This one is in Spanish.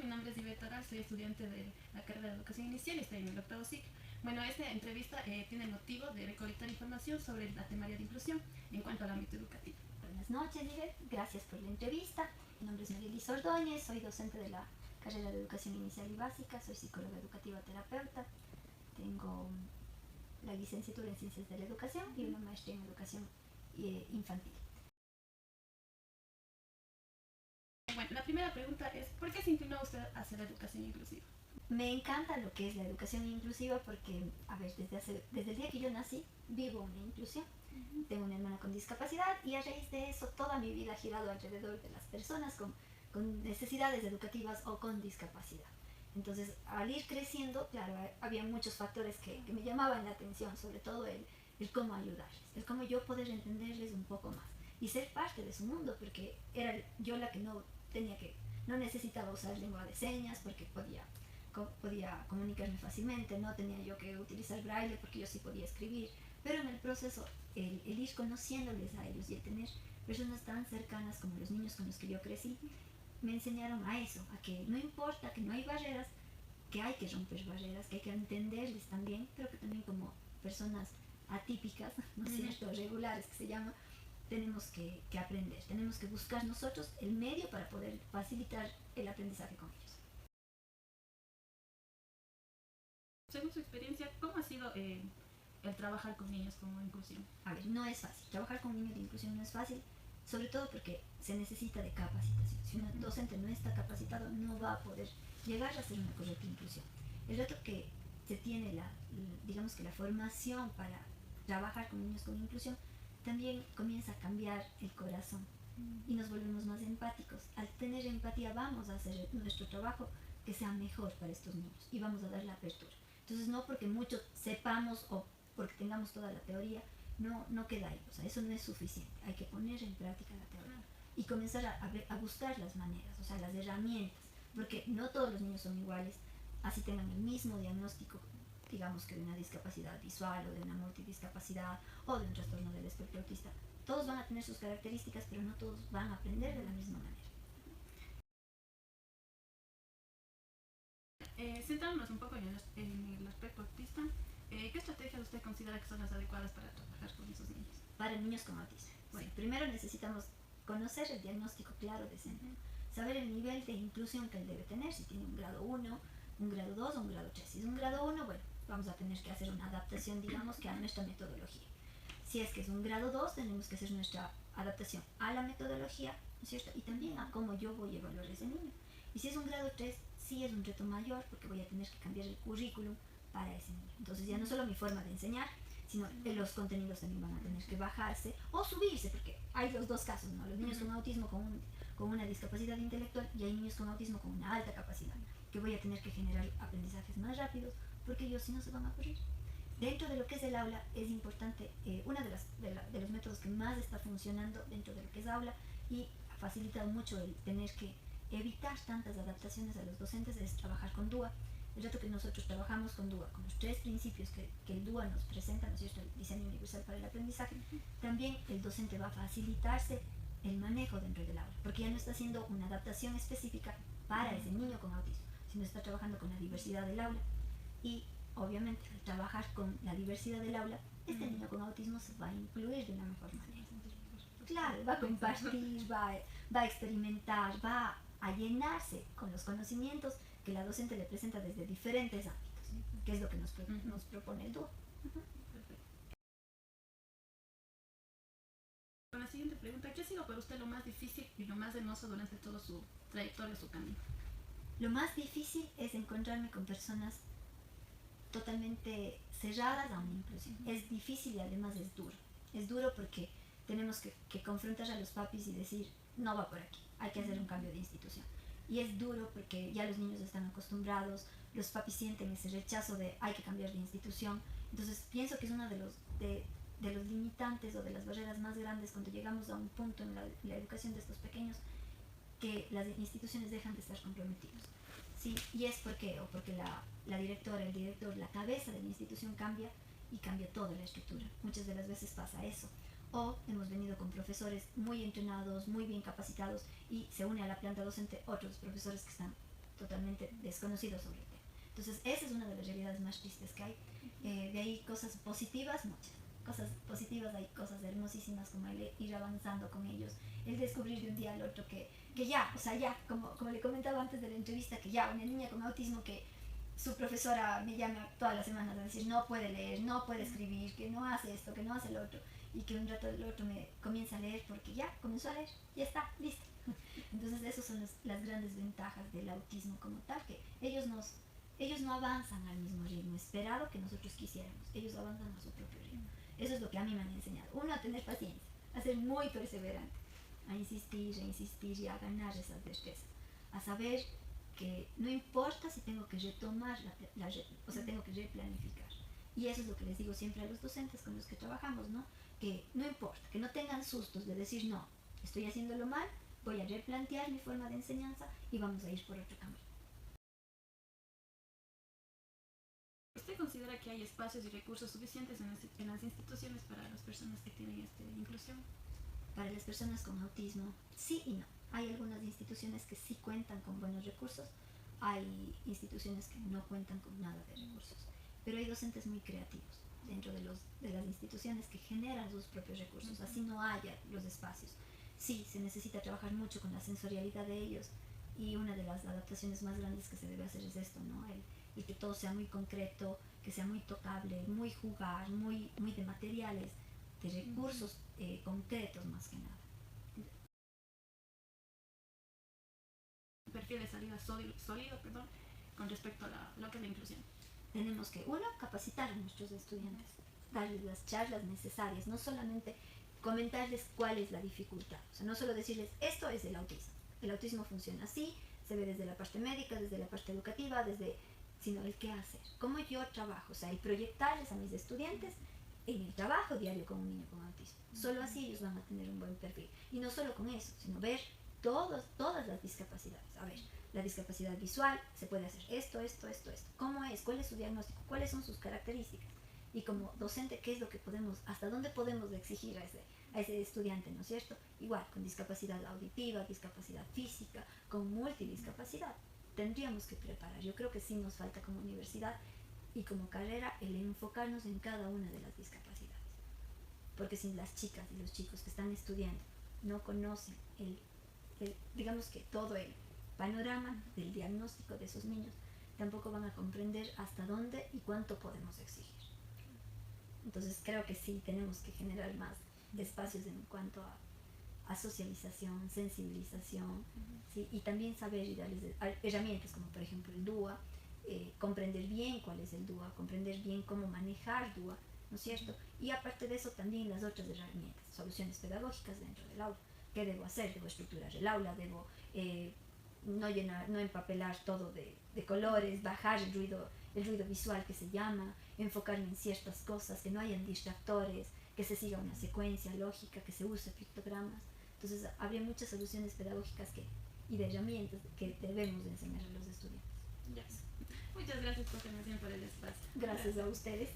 mi nombre es Iveta Aral, soy estudiante de la carrera de Educación Inicial y estoy en el octavo ciclo. Bueno, esta entrevista tiene el motivo de recolectar información sobre la temaria de inclusión en cuanto al ámbito educativo. Buenas noches, Iveta. Gracias por la entrevista. Mi nombre es Marielis Ordóñez, soy docente de la carrera de Educación Inicial y Básica, soy psicóloga educativa terapeuta, tengo la licenciatura en Ciencias de la Educación y una maestría en Educación Infantil. Bueno, la primera pregunta es, ¿por qué se inclinó usted hacia la educación inclusiva? Me encanta lo que es la educación inclusiva porque, desde el día que yo nací, vivo una inclusión. Tengo una hermana con discapacidad y a raíz de eso toda mi vida ha girado alrededor de las personas con necesidades educativas o con discapacidad. Entonces, al ir creciendo, claro, había muchos factores que me llamaban la atención, sobre todo el cómo ayudarles, el cómo yo poder entenderles un poco más y ser parte de su mundo, porque era yo la que no necesitaba usar lengua de señas porque podía comunicarme fácilmente, no tenía yo que utilizar braille porque yo sí podía escribir, pero en el proceso, el ir conociéndoles a ellos y el tener personas tan cercanas como los niños con los que yo crecí, me enseñaron a eso, a que no importa, que no hay barreras, que hay que romper barreras, que hay que entenderles también, pero que también como personas atípicas, ¿no es cierto?, regulares que se llama, tenemos que aprender, tenemos que buscar nosotros el medio para poder facilitar el aprendizaje con ellos. Según su experiencia, ¿cómo ha sido el trabajar con niños como inclusión? A ver, no es fácil, trabajar con niños de inclusión no es fácil, sobre todo porque se necesita de capacitación. Si un docente no está capacitado, no va a poder llegar a hacer una correcta inclusión. El reto que se tiene, digamos que la formación para trabajar con niños con inclusión, también comienza a cambiar el corazón y nos volvemos más empáticos. Al tener empatía vamos a hacer nuestro trabajo que sea mejor para estos niños y vamos a dar la apertura. Entonces, no porque mucho sepamos o porque tengamos toda la teoría, no queda ahí. O sea, eso no es suficiente. Hay que poner en práctica la teoría y comenzar a buscar las maneras, o sea, las herramientas, porque no todos los niños son iguales, así tengan el mismo diagnóstico, digamos que de una discapacidad visual o de una multidiscapacidad o de un trastorno del espectro autista. Todos van a tener sus características, pero no todos van a aprender de la misma manera. Centrándonos un poco en el aspecto autista, ¿qué estrategias usted considera que son las adecuadas para trabajar con esos niños? Para niños con autismo. Bueno, primero necesitamos conocer el diagnóstico claro de ese niño, saber el nivel de inclusión que él debe tener, si tiene un grado 1, un grado 2 o un grado 3. Si es un grado 1, bueno, vamos a tener que hacer una adaptación, digamos que a nuestra metodología. Si es que es un grado 2, tenemos que hacer nuestra adaptación a la metodología, ¿no es cierto? Y también a cómo yo voy a evaluar a ese niño. Y si es un grado 3, sí es un reto mayor porque voy a tener que cambiar el currículum para ese niño. Entonces ya no solo mi forma de enseñar, sino los contenidos también van a tener que bajarse o subirse, porque hay los dos casos, ¿no? Los niños con autismo con una discapacidad intelectual y hay niños con autismo con una alta capacidad, que voy a tener que generar aprendizajes más rápidos porque ellos si no se van a aburrir. Dentro de lo que es el aula es importante, uno de los métodos que más está funcionando dentro de lo que es aula y ha facilitado mucho el tener que evitar tantas adaptaciones a los docentes es trabajar con DUA. El reto que nosotros trabajamos con DUA, con los 3 principios que el DUA nos presenta, ¿no es cierto?, el diseño universal para el aprendizaje, también el docente va a facilitarse el manejo dentro del aula, porque ya no está haciendo una adaptación específica para ese niño con autismo, sino está trabajando con la diversidad del aula y obviamente al trabajar con la diversidad del aula, este niño con autismo se va a incluir de una mejor manera. Claro, va a compartir, va a experimentar, va a llenarse con los conocimientos que la docente le presenta desde diferentes ámbitos, que es lo que nos propone el DUO. Con la siguiente pregunta, ¿qué ha sido para usted lo más difícil y lo más hermoso durante todo su trayectoria, su camino? Lo más difícil es encontrarme con personas totalmente cerradas a una inclusión. Es difícil y además es duro. Es duro porque tenemos que confrontar a los papis y decir, no va por aquí, hay que hacer un cambio de institución. Y es duro porque ya los niños están acostumbrados, los papis sienten ese rechazo de hay que cambiar de institución. Entonces pienso que es uno de los limitantes o de las barreras más grandes cuando llegamos a un punto en la educación de estos pequeños que las instituciones dejan de estar comprometidos. ¿Sí? Y es porque la directora, el director, la cabeza de la institución cambia y cambia toda la estructura. Muchas de las veces pasa eso. O hemos venido con profesores muy entrenados, muy bien capacitados y se une a la planta docente otros profesores que están totalmente desconocido sobre el tema. Entonces, esa es una de las realidades más tristes que hay. De ahí cosas positivas, muchas. Cosas positivas, hay cosas hermosísimas como el ir avanzando con ellos, el descubrir de un día al otro que ya, o sea, ya, como le comentaba antes de la entrevista, que ya una niña con autismo que su profesora me llama todas las semanas a decir no puede leer, no puede escribir, que no hace esto, que no hace lo otro, y que un rato el otro me comienza a leer porque ya comenzó a leer, ya está, listo. Entonces esas son las grandes ventajas del autismo como tal, que ellos no avanzan al mismo ritmo esperado que nosotros quisiéramos, ellos avanzan a su propio ritmo. Eso es lo que a mí me han enseñado. Uno, a tener paciencia, a ser muy perseverante, a insistir y a ganar esas destrezas, a saber que no importa si tengo que retomar, o sea, tengo que replanificar. Y eso es lo que les digo siempre a los docentes con los que trabajamos, ¿no? Que no importa, que no tengan sustos de decir, no, estoy haciéndolo mal, voy a replantear mi forma de enseñanza y vamos a ir por otro camino. ¿Usted considera que hay espacios y recursos suficientes en las instituciones para las personas que tienen inclusión? Para las personas con autismo, sí y no. Hay algunas instituciones que sí cuentan con buenos recursos, hay instituciones que no cuentan con nada de recursos, pero hay docentes muy creativos dentro de las instituciones que generan sus propios recursos, así no haya los espacios. Sí, se necesita trabajar mucho con la sensorialidad de ellos, y una de las adaptaciones más grandes que se debe hacer es esto, ¿no? El que todo sea muy concreto, que sea muy tocable, muy jugar, muy de materiales, de recursos concretos más que nada. Perfil de salida sólido, con respecto a lo que es la inclusión. Tenemos que, uno, capacitar a nuestros estudiantes, darles las charlas necesarias, no solamente comentarles cuál es la dificultad, o sea, no solo decirles, esto es el autismo funciona así, se ve desde la parte médica, desde la parte educativa, sino el qué hacer, cómo yo trabajo, o sea, y proyectarles a mis estudiantes en el trabajo diario con un niño con autismo. Solo así ellos van a tener un buen perfil. Y no solo con eso, sino ver todas las discapacidades. A ver, la discapacidad visual, se puede hacer esto. ¿Cómo es? ¿Cuál es su diagnóstico? ¿Cuáles son sus características? Y como docente, ¿qué es lo que hasta dónde podemos exigir a ese estudiante, ¿no es cierto? Igual, con discapacidad auditiva, discapacidad física, con multidiscapacidad. Tendríamos que preparar. Yo creo que sí nos falta como universidad y como carrera el enfocarnos en cada una de las discapacidades. Porque si las chicas y los chicos que están estudiando no conocen digamos que todo el panorama del diagnóstico de esos niños, tampoco van a comprender hasta dónde y cuánto podemos exigir. Entonces creo que sí tenemos que generar más espacios en cuanto a socialización, sensibilización, ¿sí? Y también saber y darles herramientas como por ejemplo el DUA, comprender bien cuál es el DUA, comprender bien cómo manejar DUA, ¿no es cierto? Y aparte de eso también las otras herramientas, soluciones pedagógicas dentro del aula. ¿Qué debo hacer? Debo estructurar el aula, debo no empapelar todo de colores, bajar el ruido visual que se llama, enfocarme en ciertas cosas, que no hayan distractores, que se siga una secuencia lógica, que se use pictogramas. Entonces habría muchas soluciones pedagógicas y de herramientas que debemos enseñar a los estudiantes. Yes. Muchas gracias por tener tiempo del espacio. Gracias a ustedes.